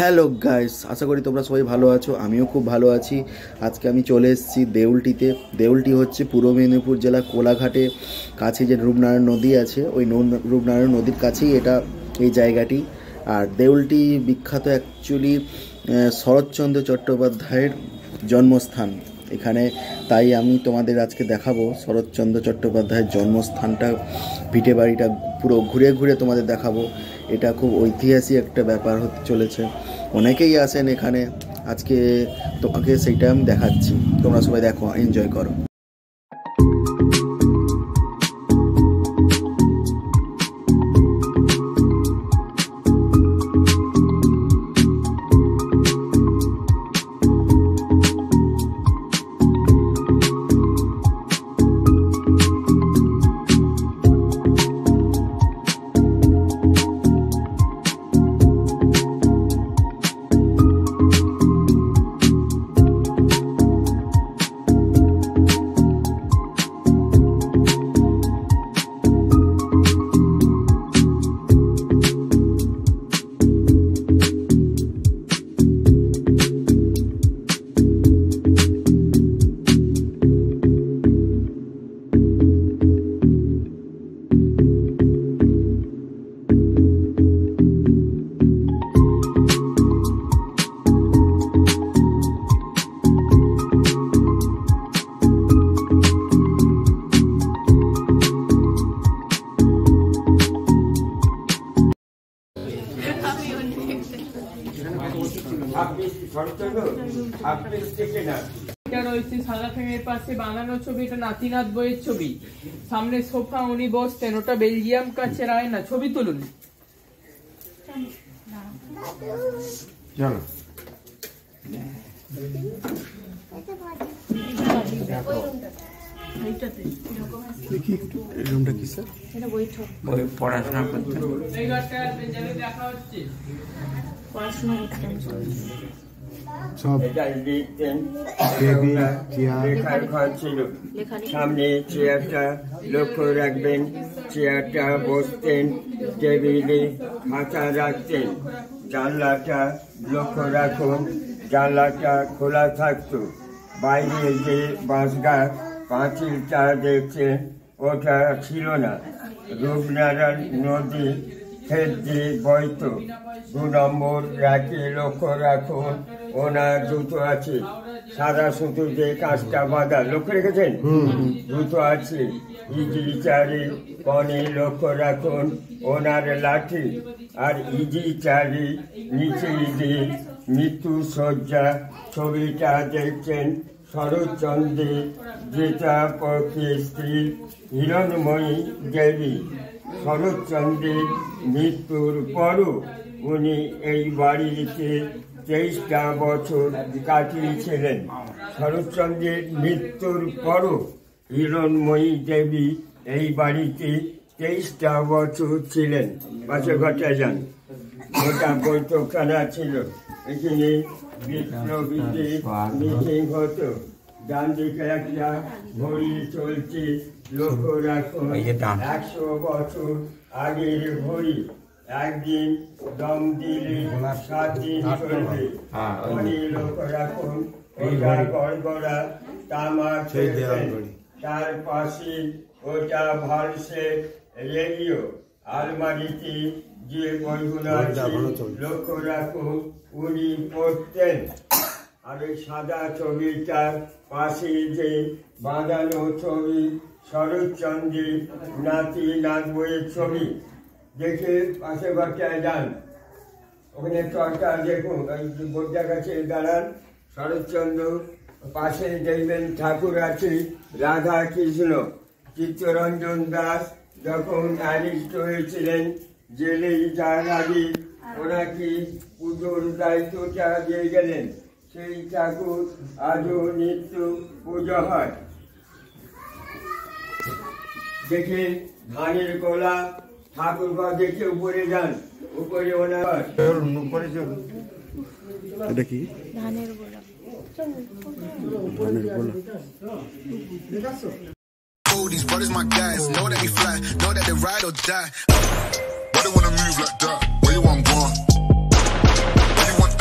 Hello guys, আশা করি তোমরা সবাই ভালো আছো। আমিও খুব ভালো আছি। আজকে আমি চলে এসেছি দেউলটিতে। দেউলটি হচ্ছে পূর্ব মেদিনীপুর জেলা কোলাঘাটে কাছে যে রূপনারায়ণ নদী আছে, ওই রূপনারায়ণ নদীর কাছেই এই জায়গাটি। আর দেউলটি বিখ্যাত অ্যাকচুয়ালি শরৎচন্দ্র চট্টোপাধ্যায়ের জন্মস্থান এখানে। তাই আমি তোমাদের আজকে দেখাবো শরৎচন্দ্র চট্টোপাধ্যায়ের জন্মস্থানটা, ভিটে বাড়িটা পুরো ঘুরে ঘুরে তোমাদের দেখাবো। এটা খুব ঐতিহাসিক একটা ব্যাপার হতে চলেছে। অনেকেই আসেন এখানে। আজকে তোমাকে সেইটা আমি দেখাচ্ছি, তোমরা সবাই দেখো, এনজয় করো। রয়েছে সাদা ফ্রেমের পাশে বানানো ছবি, এটা নাতিনাথ বইয়ের ছবি। সামনে সোফা, উনি বসতেন, ওটা বেলজিয়াম কাচের আয়না। ছবি তুলুন। পড়াশোনা করতেন, দেখা হচ্ছে পড়াশোনা করতেন সব লিখতেন, লেখার ঘর ছিল। সামনে চেয়ারটা লক্ষ্য রাখবেন, চেয়ারটা বসতেন, টেবিলে খাতা রাখতেন। জানলাটা লক্ষ্য রাখুন, জানলাটা খোলা থাকতো। বাইরে যে বাঁশগাছ পাঁচিলটা দেখছেন, ওটা ছিল না। রূপনারায়ণ নদী ক্ষেত দিয়ে বইত। 2 নম্বর রাখে লক্ষ্য রাখুন, ওনার জুতো আছে, সাদা সুতো দিয়ে কাজটা বাঁধা, লক্ষ্য রেখেছেন? জুতো আছে। ইজি চারি কনে লক্ষ্য রাখুন, ওনার লাঠি। আর ইজি চারি নিচে ইজি মৃত্যু শয্যা। ছবিটা দেখছেন শরৎচন্দ্রের যেটা পক্ষে স্ত্রী হিরণময়ী দেবী। শরৎচন্দ্রের মৃত্যুর পরও উনি এই বাড়িতে 23টা বছর কাটিয়েছিলেন। শরৎচন্দ্রের মৃত্যুর পরও হিরণময়ী দেবী এই বাড়িতে 23টা বছর ছিলেন। পাশে ঘটায় যান, ওটা বৈঠকখানা ছিল। এখানে বিপ্লবীদের মিটিং হতো। ডান দিকে একটা ঘড়ি চলছে, লক্ষ্য রাখুন, 100 বছর আগের ঘড়ি। একদিন দম দিলে 7 দিন চলবে। লক্ষ্য রাখুন, ওটা গড়গড়া তামাক। তার পাশে ওটা ভালসে রেডিও। আলমারিতে যে বইগুলো আছে লক্ষ্য রাখুন, উনি পড়তেন। আর এই সাদা ছবিটার পাশে যে বাঁধানো ছবি শরৎচন্দ্রের নাতিনাথ বইয়ের ছবি। দেখে পাশে ঘরটায় যান, ওখানে চরটা দেখুন, ওই বোর্ডার কাছে দাঁড়ান। শরৎচন্দ্র পাশে দেখবেন ঠাকুর আছে, রাধা কৃষ্ণ। চিত্তরঞ্জন দাস যখন অ্যারেস্ট হয়েছিলেন জেলে যার আগে, ওনাকে পুজোর দায়িত্বটা দিয়ে গেলেন। সেই ঠাকুর আজও নিত্য পুজো হয়। দেখে ধানের গোলা, ঠাকুর ঘর দেখে উপরে যান, উপরে ওনার উপরে চলুন। এটা কি? ধানের গোলা। These brothers my guys, know that we fly, know that they ride or die. Why they wanna move like that? Where you want going? Why you want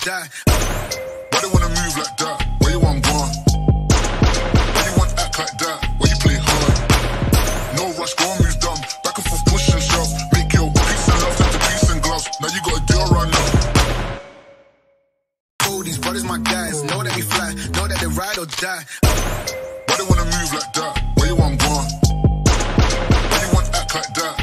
die. Why they wanna move like that? Where you want gone? Why you want act like that? Why you play hard? No rush, go on, move dumb. Back and forth, push and shove. Make your peace and love turn to peace and gloves. Now you got a deal right now. Oh, these brothers my guys. Know that we fly, know that they ride or die. Why they wanna move like that? Where you want gone? Why you want act like that?